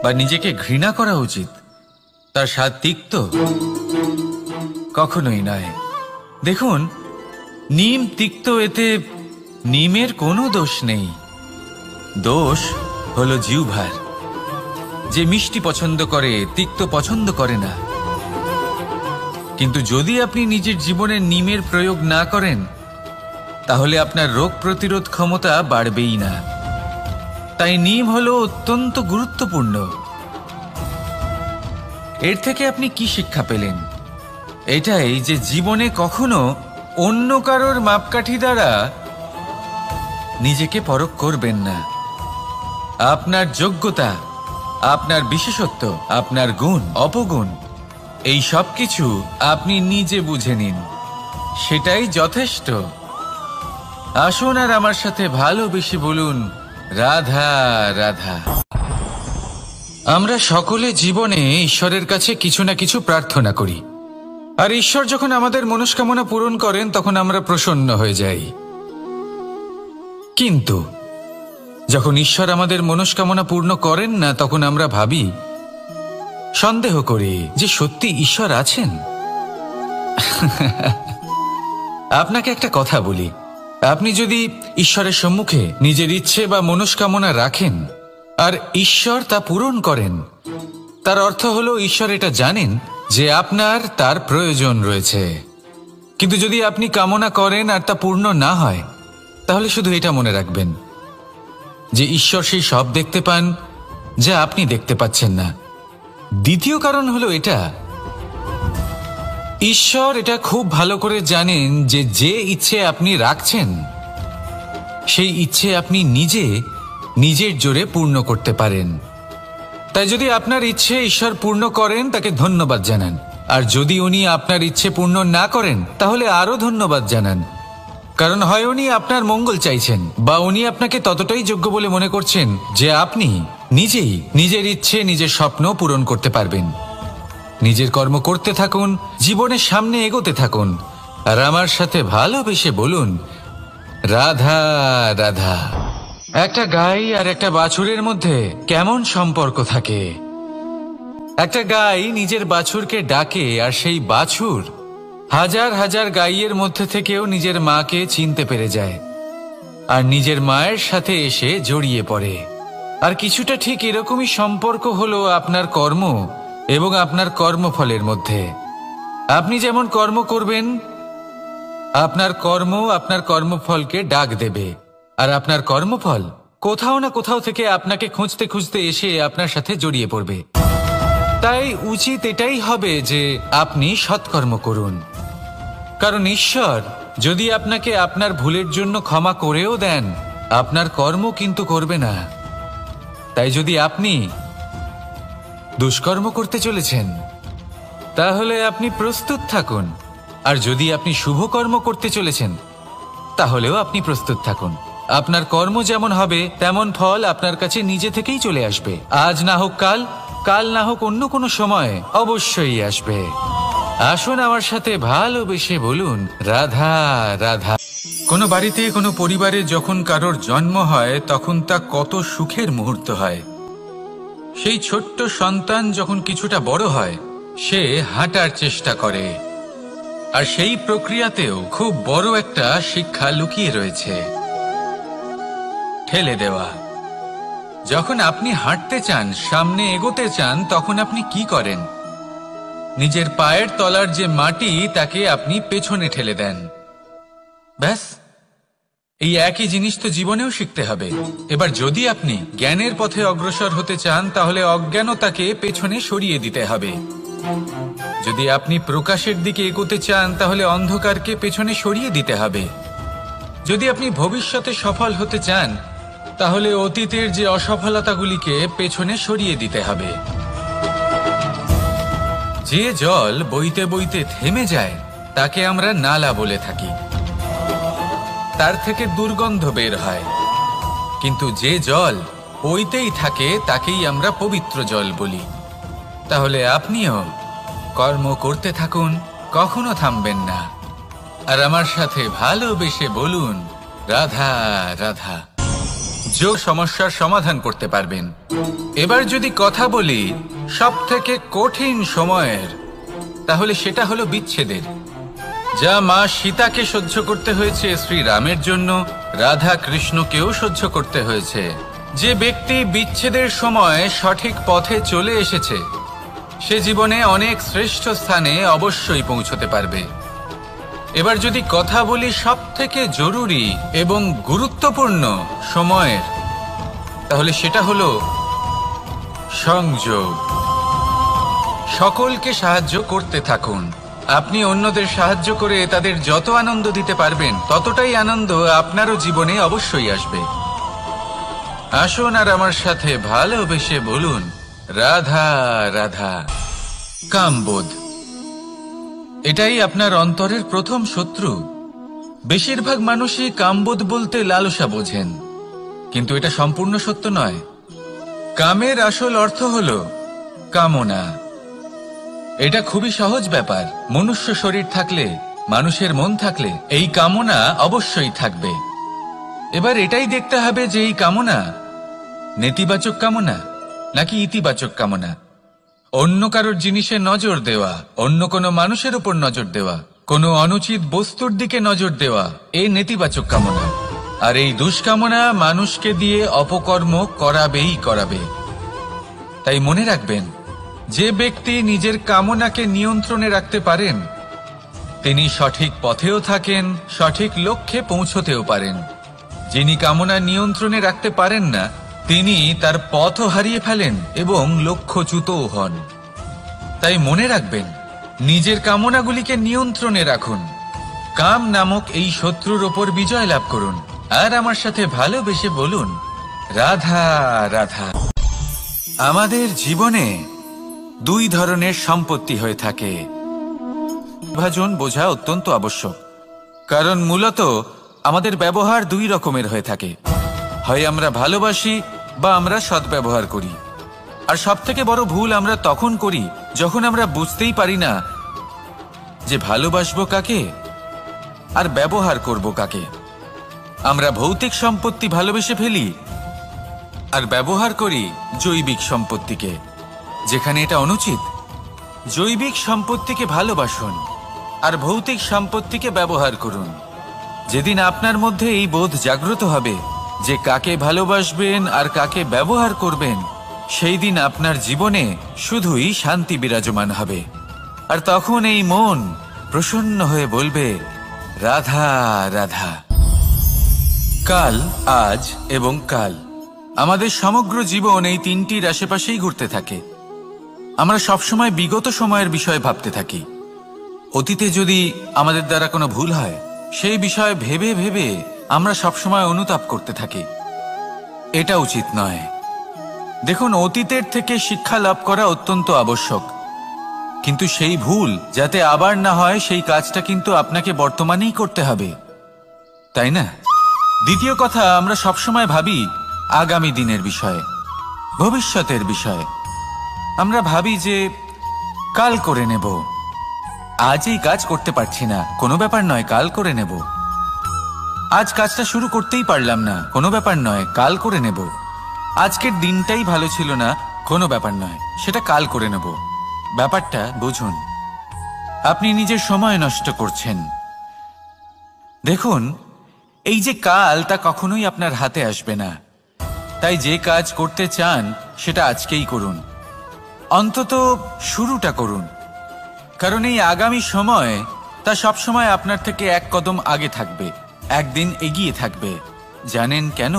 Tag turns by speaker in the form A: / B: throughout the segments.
A: বা নিজেকে ঘৃণা করা উচিত? তার স্বাদ তিক্ত? কখনোই নয়। দেখুন, নিম তিক্ত, এতে নিমের কোনো দোষ নেই। দোষ হলো জিহ্বার, যে মিষ্টি পছন্দ করে, তিক্ত পছন্দ করে না। কিন্তু যদি আপনি নিজের জীবনে নিমের প্রয়োগ না করেন, তাহলে আপনার রোগ প্রতিরোধ ক্ষমতা বাড়বেই না। তাই নিম হলো অত্যন্ত গুরুত্বপূর্ণ। এর থেকে আপনি কি শিক্ষা পেলেন? এটাই যে জীবনে কখনো অন্য কারোর মাপকাঠি দ্বারা নিজেকে পরখ করবেন না। আপনার যোগ্যতা, আপনার বিশেষত্ব, আপনার গুণ অপগুণ, এই সব কিছু আপনি নিজে বুঝে নিন, সেটাই যথেষ্ট। আসুন আর আমার সাথে ভালোবেসে বলুন, রাধা রাধা। আমরা সকলে জীবনে ঈশ্বরের কাছে কিছু না কিছু প্রার্থনা করি, আর ঈশ্বর যখন আমাদের মনস্কামনা পূরণ করেন তখন আমরা প্রসন্ন হয়ে যাই। কিন্তু যখন ঈশ্বর আমাদের মনস্কামনা পূর্ণ করেন না, তখন আমরা ভাবি, সন্দেহ করি যে সত্যি ঈশ্বর আছেন। আপনাকে একটা কথা বলি, আপনি যদি ঈশ্বরের সম্মুখে নিজের ইচ্ছে বা মনস্কামনা রাখেন আর ঈশ্বর তা পূরণ করেন, তার অর্থ হলো ঈশ্বর এটা জানেন যে আপনার তার প্রয়োজন রয়েছে। কিন্তু যদি আপনি কামনা করেন আর তা পূর্ণ না হয়, তাহলে শুধু এটা মনে রাখবেন যে ঈশ্বর সেই সব দেখতে পান যা আপনি দেখতে পাচ্ছেন না। দ্বিতীয় কারণ হলো এটা, ঈশ্বর এটা খুব ভালো করে জানেন যে যে ইচ্ছে আপনি রাখছেন, সেই ইচ্ছে আপনি নিজে নিজের জোরে পূর্ণ করতে পারেন। তাই যদি আপনার ইচ্ছে ঈশ্বর পূর্ণ করেন, তাকে ধন্যবাদ জানান। আর যদি উনি আপনার ইচ্ছে পূর্ণ না করেন, তাহলে আরো ধন্যবাদ জানান। কারণ হয় উনি আপনার মঙ্গল চাইছেন, বা উনি আপনাকে ততটাই যোগ্য বলে মনে করছেন যে আপনি নিজেই নিজের ইচ্ছে, নিজের স্বপ্ন পূরণ করতে পারবেন। নিজের কর্ম করতে থাকুন, জীবনের সামনে এগোতে থাকুন, আর আমার সাথে ভালোবেসে বলুন, রাধা রাধা। একটা গাই আর একটা বাছুরের মধ্যে কেমন সম্পর্ক থাকে? একটা গাই নিজের বাছুরকে ডাকে, আর সেই বাছুর হাজার হাজার গাইয়ের মধ্যে থেকেও নিজের মাকে চিনতে পেরে যায় আর নিজের মায়ের সাথে এসে জড়িয়ে পড়ে। আর কিছুটা ঠিক এরকমই সম্পর্ক হলো আপনার কর্ম এবং আপনার কর্মফলের মধ্যে। আপনি যেমন কর্ম করবেন, আপনার কর্ম আপনার কর্মফলকে ডাক দেবে, আর আপনার কর্মফল কোথাও না কোথাও থেকে আপনাকে খুঁজতে খুঁজতে এসে আপনার সাথে জড়িয়ে পড়বে। তাই উচিত এটাই হবে যে আপনি সৎকর্ম করুন, কারণ ঈশ্বর যদি আপনাকে আপনার ভুলের জন্য ক্ষমা করেও দেন, আপনার কর্ম কিন্তু করবে না। তাই যদি আপনি দুষ্কর্ম করতে চলেছেন, তাহলে আপনি প্রস্তুত থাকুন, আর যদি আপনি শুভ কর্ম করতে চলেছেন, তাহলেও আপনি প্রস্তুত থাকুন। আপনার কর্ম যেমন হবে তেমন ফল আপনার কাছে নিজে থেকেই চলে আসবে। আজ না হোক কাল, কাল না হোক অন্য কোনো সময় অবশ্যই আসবে। আসুন আমার সাথে ভালোবেসে বলুন, রাধা রাধা। কোনো বাড়িতে, কোনো পরিবারে যখন কারোর জন্ম হয়, তখন তা কত সুখের মুহূর্ত হয়। সেই ছোট্ট সন্তান যখন কিছুটা বড় হয়, সে হাঁটার চেষ্টা করে, আর সেই প্রক্রিয়াতেও খুব বড় একটা শিক্ষা লুকিয়ে রয়েছে, ঠেলে দেওয়া। যখন আপনি হাঁটতে চান, সামনে এগোতে চান, তখন আপনি কি করেন? নিজের পায়ের তলার যে মাটি, তাকে আপনি পেছনে ঠেলে দেন। ব্যাস, এই একই জিনিস তো জীবনেও শিখতে হবে। এবার যদি আপনি জ্ঞানের পথে অগ্রসর হতে চান, তাহলে অজ্ঞানতাকে পেছনে সরিয়ে দিতে হবে। যদি আপনি প্রকাশের দিকে এগোতে চান, তাহলে অন্ধকারকে পেছনে সরিয়ে দিতে হবে। যদি আপনি ভবিষ্যতে সফল হতে চান, তাহলে অতীতের যে অসফলতাগুলিকে পেছনে সরিয়ে দিতে হবে। যে জল বইতে বইতে থেমে যায়, তাকে আমরা নালা বলে থাকি। তার থেকে দুর্গন্ধ বের হয়। কিন্তু যে জল বইতেই থাকে, তাকেই আমরা পবিত্র জল বলি। তাহলে আপনিও কর্ম করতে থাকুন, কখনো থামবেন না। আর আমার সাথে ভালোবেসে বলুন, রাধা রাধা। যোগ সমস্যার সমাধান করতে পারবেন। এবার যদি কথা বলি সব থেকে কঠিন সময়ের, তাহলে সেটা হলো বিচ্ছেদের। যা মা সীতাকে সহ্য করতে হয়েছে শ্রী রামের জন্য, রাধা কৃষ্ণকেও সহ্য করতে হয়েছে। যে ব্যক্তি বিচ্ছেদের সময় সঠিক পথে চলে এসেছে, সে জীবনে অনেক শ্রেষ্ঠ স্থানে অবশ্যই পৌঁছতে পারবে। এবার যদি কথা বলি সব থেকে জরুরি এবং গুরুত্বপূর্ণ সময়ের, তাহলে সেটা হলো সংযোগ। সকলকে সাহায্য করতে থাকুন। আপনি অন্যদের সাহায্য করে তাদের যত আনন্দ দিতে পারবেন, ততটাই আনন্দ আপনারও জীবনে অবশ্যই আসবে। আসুন আর আমার সাথে ভালোবেসে বলুন, রাধা রাধা। কামবোধ, এটাই আপনার অন্তরের প্রথম শত্রু। বেশিরভাগ মানুষই কামবোধ বলতে লালসা বোঝেন, কিন্তু এটা সম্পূর্ণ সত্য নয়। কামের আসল অর্থ হলো কামনা। এটা খুবই সহজ ব্যাপার। মনুষ্য শরীর থাকলে, মানুষের মন থাকলে এই কামনা অবশ্যই থাকবে। এবার এটাই দেখতে হবে যে এই কামনা নেতিবাচক কামনা নাকি ইতিবাচক কামনা। অন্য কারোর জিনিসে নজর দেওয়া, অন্য কোনো মানুষের উপর নজর দেওয়া, কোনো অনুচিত বস্তুর দিকে নজর দেওয়া, এই নেতিবাচক কামনা। আর এই দুষ্কামনা মানুষকে দিয়ে অপকর্ম করাবেই করাবে। তাই মনে রাখবেন, যে ব্যক্তি নিজের কামনাকে নিয়ন্ত্রণে রাখতে পারেন, তিনি সঠিক পথেও থাকেন, সঠিক লক্ষ্যে পৌঁছতেও পারেন। যিনি কামনা নিয়ন্ত্রণে রাখতে পারেন না, তিনি তার পথও হারিয়ে ফেলেন এবং লক্ষ্যচ্যুতও হন। তাই মনে রাখবেন, নিজের কামনাগুলিকে নিয়ন্ত্রণে রাখুন। কাম নামক এই শত্রুর ওপর বিজয় লাভ করুন। আর আমার সাথে ভালোবেসে বলুন, রাধা রাধা। আমাদের জীবনে দুই ধরনের সম্পত্তি হয়ে থাকে। বিভাজন বোঝা অত্যন্ত আবশ্যক, কারণ মূলত আমাদের ব্যবহার দুই রকমের হয়ে থাকে। হয় আমরা ভালোবাসি বা আমরা সদ্ব্যবহার করি। আর সবথেকে বড় ভুল আমরা তখন করি যখন আমরা বুঝতেই পারি না যে ভালোবাসবো কাকে আর ব্যবহার করব কাকে। আমরা ভৌতিক সম্পত্তি ভালোবেসে ফেলি আর ব্যবহার করি জৈবিক সম্পত্তিকে, যেখানে এটা অনুচিত। জৈবিক সম্পত্তিকে ভালোবাসুন আর ভৌতিক সম্পত্তিকে ব্যবহার করুন। যেদিন আপনার মধ্যে এই বোধ জাগ্রত হবে যে কাকে ভালোবাসবেন আর কাকে ব্যবহার করবেন, সেই দিন আপনার জীবনে শুধুই শান্তি বিরাজমান হবে। আর তখন এই মন প্রসন্ন হয়ে বলবে, রাধা রাধা। কাল, আজ এবং কাল। আমাদের সমগ্র জীবন এই তিনটির আশেপাশেই ঘুরতে থাকে। আমরা সবসময় বিগত সময়ের বিষয়ে ভাবতে থাকি। অতীতে যদি আমাদের দ্বারা কোনো ভুল হয়, সেই বিষয়ে ভেবে ভেবে আমরা সবসময় অনুতাপ করতে থাকি। এটা উচিত নয়। দেখুন, অতীতের থেকে শিক্ষা লাভ করা অত্যন্ত আবশ্যক, কিন্তু সেই ভুল যাতে আবার না হয় সেই কাজটা কিন্তু আপনাকে বর্তমানেই করতে হবে, তাই না? দ্বিতীয় কথা, আমরা সবসময় ভাবি আগামী দিনের বিষয়ে, ভবিষ্যতের বিষয়ে। আমরা ভাবি যে কাল করে নেব, আজ এই কাজ করতে পারছি না, কোনো ব্যাপার নয়, কাল করে নেব। আজ কাজটা শুরু করতেই পারলাম না, কোনো ব্যাপার নয়, কাল করে নেব। আজকের দিনটাই ভালো ছিল না, কোনো ব্যাপার নয়, সেটা কাল করে নেব। ব্যাপারটা বুঝুন, আপনি নিজের সময় নষ্ট করছেন। দেখুন, এই যে কাল, তা কখনোই আপনার হাতে আসবে না। তাই যে কাজ করতে চান সেটা আজকেই করুন, অন্তত শুরুটা করুন। কারণ এই আগামী সময় তা সবসময় আপনার থেকে এক কদম আগে থাকবে, একদিন এগিয়ে থাকবে। জানেন কেন?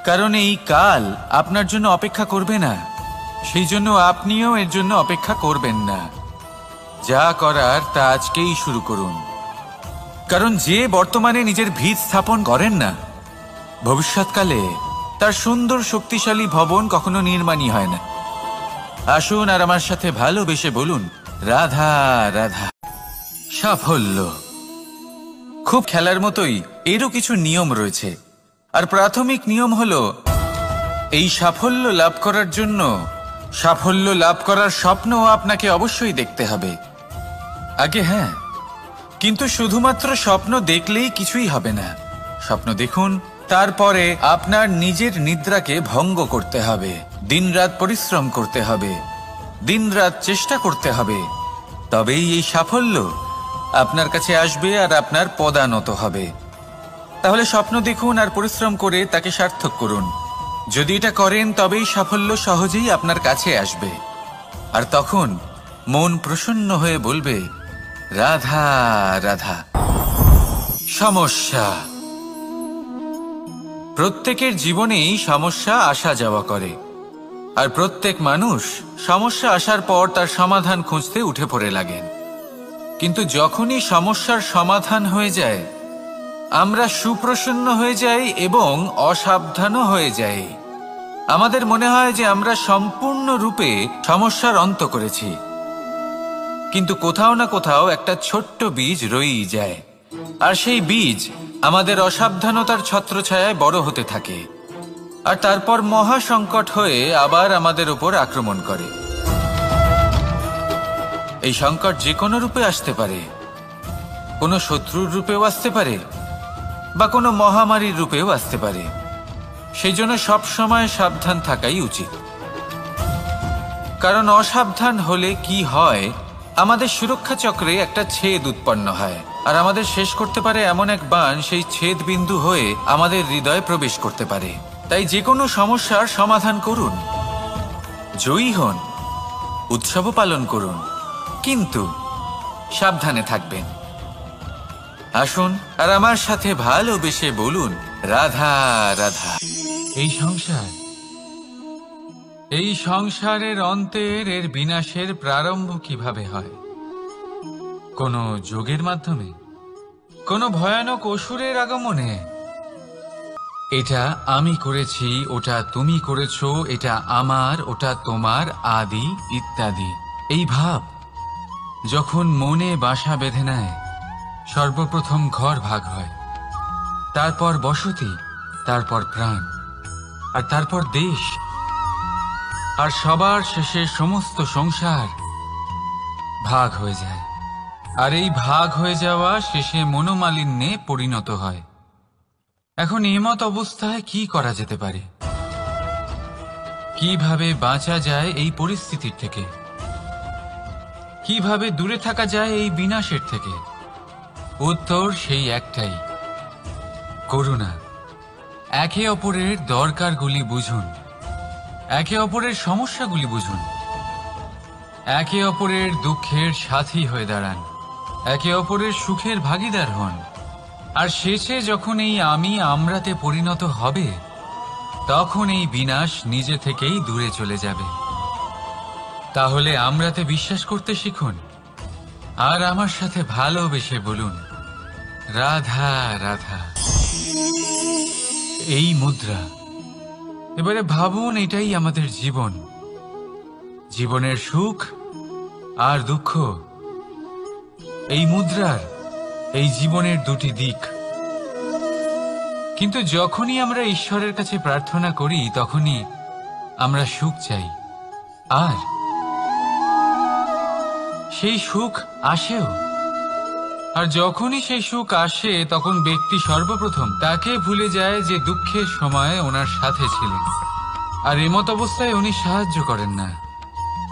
A: কারণ এই কাল আপনার জন্য অপেক্ষা করবে না, সেই জন্য আপনিও এর জন্য অপেক্ষা করবেন না। যা করার তা আজকেই শুরু করুন। কারণ যে বর্তমানে নিজের ভিত স্থাপন করেন না, ভবিষ্যৎকালে তার সুন্দর শক্তিশালী ভবন কখনো নির্মাণই হয় না। আসুন আর আমার সাথে ভালোবেসে বলুন, রাধা রাধা। সাফল্য খুব খেলার মতোই, এরও কিছু নিয়ম রয়েছে। আর প্রাথমিক নিয়ম হলো, এই সাফল্য লাভ করার জন্য সাফল্য লাভ করার স্বপ্ন আপনাকে অবশ্যই দেখতে হবে আগে। হ্যাঁ, কিন্তু শুধুমাত্র স্বপ্ন দেখলেই কিছুই হবে না। স্বপ্ন দেখুন, তারপরে আপনার নিজের নিদ্রাকে ভঙ্গ করতে হবে, দিনরাত পরিশ্রম করতে হবে, দিনরাত চেষ্টা করতে হবে, তবেই এই সাফল্য আপনার কাছে আসবে আর আপনার পদানত হবে। তাহলে স্বপ্ন দেখুন আর পরিশ্রম করে তাকে সার্থক করুন। যদি এটা করেন তবেই সাফল্য সহজেই আপনার কাছে আসবে। আর তখন মন প্রসন্ন হয়ে বলবে, রাধা রাধা। সমস্যা। প্রত্যেকের জীবনেই সমস্যা আসা যাওয়া করে, আর প্রত্যেক মানুষ সমস্যা আসার পর তার সমাধান খুঁজতে উঠে পড়ে লাগেন। কিন্তু যখনই সমস্যার সমাধান হয়ে যায়, আমরা সুপ্রসন্ন হয়ে যাই এবং অসাবধানও হয়ে যাই। আমাদের মনে হয় যে আমরা সম্পূর্ণরূপে সমস্যার অন্ত করেছি, কিন্তু কোথাও না কোথাও একটা ছোট্ট বীজ রয়েই যায়, আর সেই বীজ আমাদের অসাবধানতার ছত্রছায়ায় বড় হতে থাকে, আর তারপর মহা সংকট হয়ে আবার আমাদের উপর আক্রমণ করে। এই সংকট যে কোনো রূপে আসতে পারে, কোনো শত্রুর রূপেও আসতে পারে, বা কোনো মহামারীর রূপেও আসতে পারে। সেই জন্য সবসময় সাবধান থাকাই উচিত, কারণ অসাবধান হলে কি হয়, আমাদের সুরক্ষা চক্রে একটা ছেদ উৎপন্ন হয়, আর আমাদের শেষ করতে পারে এমন এক বাণ সেই ছেদ বিন্দু হয়ে আমাদের হৃদয়ে প্রবেশ করতে পারে। তাই যে কোনো সমস্যার সমাধান করুন, জয়ী হন, উৎসবও পালন করুন, কিন্তু সাবধানে থাকবেন। আসুন আর আমার সাথে ভালোবেসে বলুন, রাধা রাধা। এই সংসারের অন্তের এর বিনাশের প্রারম্ভ কিভাবে হয়? কোনো যোগের মাধ্যমে, কোনো ভয়ানক অসুরের আগমনে। এটা আমি করেছি, ওটা তুমি করেছো, এটা আমার, ওটা তোমার, আদি ইত্যাদি। এই ভাব যখন মনে বাসা বেঁধে নেয়, সর্বপ্রথম ঘর ভাগ হয়, তারপর বসতি, তারপর প্রাণ, আর তারপর দেশ, আর সবার শেষে সমস্ত সংসার ভাগ হয়ে যায়। আর এই ভাগ হয়ে যাওয়া শেষে মনোমালিন্যে পরিণত হয়। এখন এমত অবস্থায় কি করা যেতে পারে? কিভাবে বাঁচা যায় এই পরিস্থিতির থেকে? কিভাবে দূরে থাকা যায় এই বিনাশের থেকে? উত্তর সেই একটাই, করুণা। একে অপরের দরকারগুলি বুঝুন, একে অপরের সমস্যাগুলি বুঝুন, একে অপরের দুঃখের সাথী হয়ে দাঁড়ান, একে অপরের সুখের ভাগীদার হন। আর শেষে যখন এই আমি আমরাতে পরিণত হবে, তখন এই বিনাশ নিজে থেকেই দূরে চলে যাবে। তাহলে আমরাতে বিশ্বাস করতে শিখুন, আর আমার সাথে ভালোবেসে বলুন, রাধা রাধা। এই মুদ্রা। এবারে ভাবুন, এটাই আমাদের জীবন, জীবনের সুখ আর দুঃখ। এই মুদ্রার, এই জীবনের দুটি দিক। কিন্তু যখনই আমরা ঈশ্বরের কাছে প্রার্থনা করি, তখনই আমরা সুখ চাই, আর সেই সুখ আসেও। আর যখনই সেই সুখ আসে, তখন ব্যক্তি সর্বপ্রথম তাকে ভুলে যায় যে দুঃখের সময় ওনার সাথে ছিলেন। আর এমত অবস্থায় উনি সাহায্য করেন না,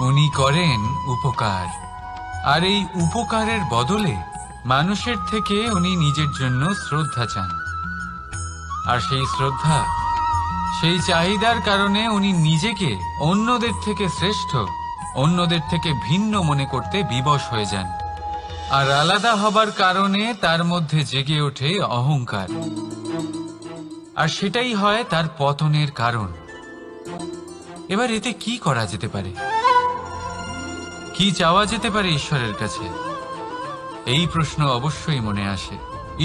A: উনি করেন উপকার। আর এই উপকারের বদলে মানুষের থেকে উনি নিজের জন্য শ্রদ্ধা চান। আর সেই শ্রদ্ধা, সেই চাহিদার কারণে উনি নিজেকে অন্যদের থেকে শ্রেষ্ঠ, অন্যদের থেকে ভিন্ন মনে করতে বিবশ হয়ে যান। আর আলাদা হবার কারণে তার মধ্যে জেগে ওঠে অহংকার, আর সেটাই হয় তার পতনের কারণ। এবার এতে কি করা যেতে পারে? কি চাওয়া যেতে পারে ঈশ্বরের কাছে? এই প্রশ্ন অবশ্যই মনে আসে।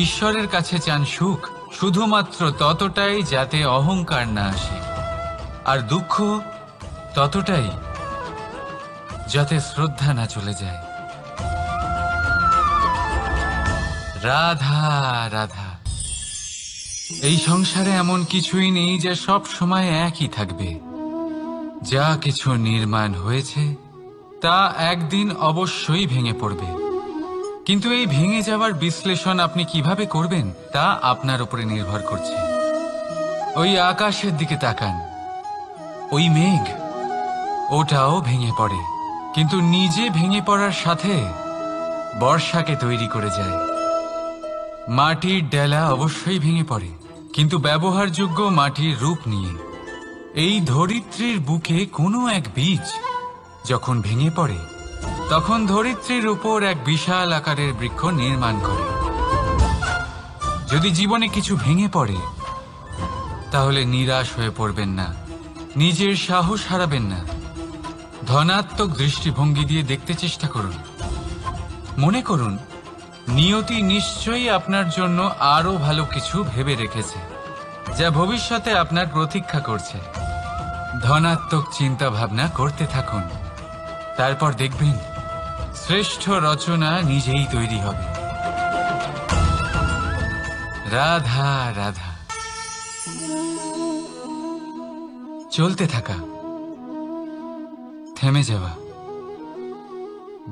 A: ঈশ্বরের কাছে চান সুখ, শুধুমাত্র ততটাই যাতে অহংকার না আসে, আর দুঃখ ততটাই যাতে শ্রদ্ধা না চলে যায়। রাধা রাধা। এই সংসারে এমন কিছুই নেই যে সব সময় একই থাকবে। যা কিছু নির্মাণ হয়েছে তা একদিন অবশ্যই ভেঙে পড়বে, কিন্তু এই ভেঙে যাওয়ার বিশ্লেষণ আপনি কিভাবে করবেন তা আপনার উপরে নির্ভর করছে। ওই আকাশের দিকে তাকান, ওই মেঘ, ওটাও ভেঙে পড়ে, কিন্তু নিজে ভেঙে পড়ার সাথে বর্ষাকে তৈরি করে যায়। মাটির ডেলা অবশ্যই ভেঙে পড়ে, কিন্তু ব্যবহারযোগ্য মাটির রূপ নিয়ে। এই ধরিত্রীর বুকে কোনো এক বীজ যখন ভেঙে পড়ে, তখন ধরিত্রীর উপর এক বিশাল আকারের বৃক্ষ নির্মাণ করে। যদি জীবনে কিছু ভেঙে পড়ে, তাহলে নিরাশ হয়ে পড়বেন না, নিজের সাহস হারাবেন না। ধনাত্মক দৃষ্টিভঙ্গি দিয়ে দেখতে চেষ্টা করুন। মনে করুন, নিয়তি নিশ্চয়ই আপনার জন্য আরো ভালো কিছু ভেবে রেখেছে, যা ভবিষ্যতে আপনার প্রতীক্ষা করছে। ধনাত্মক চিন্তা ভাবনা করতে থাকুন, তারপর দেখবেন শ্রেষ্ঠ রচনা নিজেই তৈরি হবে। রাধা রাধা। চলতে থাকা, থেমে যাওয়া,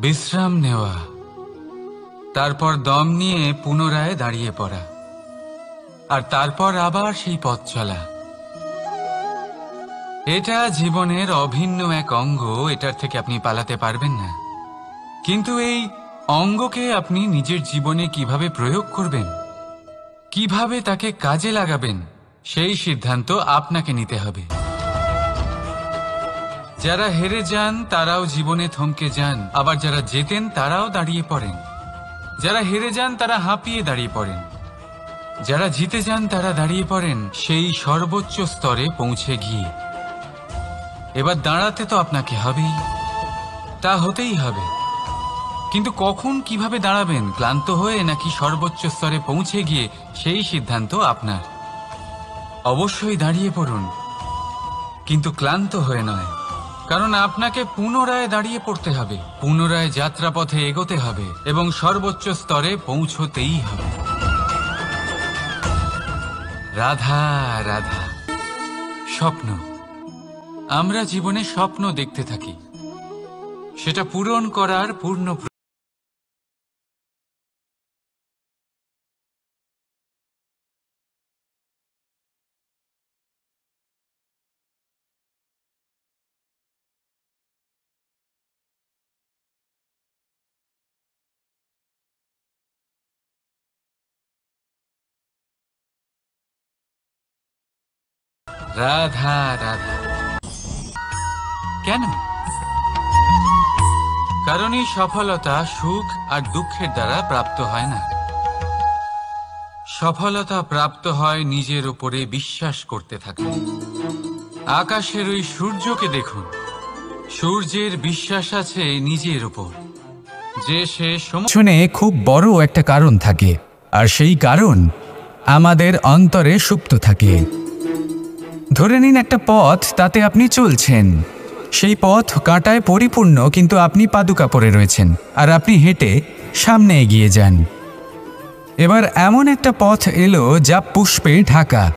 A: বিশ্রাম নেওয়া, তারপর দম নিয়ে পুনরায় দাঁড়িয়ে পড়া, আর তারপর আবার সেই পথ চলা। এটা জীবনের অভিন্ন এক অঙ্গ, এটার থেকে আপনি পালাতে পারবেন না। কিন্তু এই অঙ্গকে আপনি নিজের জীবনে কিভাবে প্রয়োগ করবেন, কিভাবে তাকে কাজে লাগাবেন, সেই সিদ্ধান্ত আপনাকে নিতে হবে। যারা হেরে যান তারাও জীবনে থমকে যান, আবার যারা জেতেন তারাও দাঁড়িয়ে পড়েন। যারা হেরে যান তারা হাঁপিয়ে দাঁড়িয়ে পড়েন, যারা জিতে যান তারা দাঁড়িয়ে পড়েন সেই সর্বোচ্চ স্তরে পৌঁছে গিয়ে। এবার দাঁড়াতে তো আপনাকে হবেই, তা হতেই হবে। কিন্তু কখন, কিভাবে দাঁড়াবেন, ক্লান্ত হয়ে নাকি সর্বোচ্চ স্তরে পৌঁছে গিয়ে, সেই সিদ্ধান্ত আপনার। অবশ্যই দাঁড়িয়ে পড়ুন, কিন্তু ক্লান্ত হয়ে নয়, কারণ আপনাকে পুনরায় দাঁড়িয়ে পড়তে হবে, পুনরায় যাত্রাপথে এগোতে হবে এবং সর্বোচ্চ স্তরে পৌঁছতেই হবে। রাধা রাধা। স্বপ্ন, আমরা জীবনে স্বপ্ন দেখতে থাকি, সেটা পূরণ করার পূর্ণ রাধা রাধা। কেন? কারণ এই সফলতা সুখ আর দুঃখের দ্বারা প্রাপ্ত হয় না। সফলতা প্রাপ্ত হয় নিজের উপরে বিশ্বাস করতে থাকলে। আকাশের ওই সূর্যকে দেখুন, সূর্যের বিশ্বাস আছে নিজের উপর যে সে
B: পিছনে খুব বড় একটা কারণ থাকে, আর সেই কারণ আমাদের অন্তরে সুপ্ত থাকে। ধরে নিন একটা পথ, তাতে আপনি চলছেন, সেই পথ কাঁটায় পরিপূর্ণ, কিন্তু আপনি পাদুকা পরে রয়েছেন আর আপনি হেঁটে সামনে এগিয়ে যান। এবার এমন একটা পথ এলো যা পুষ্পে ঢাকা,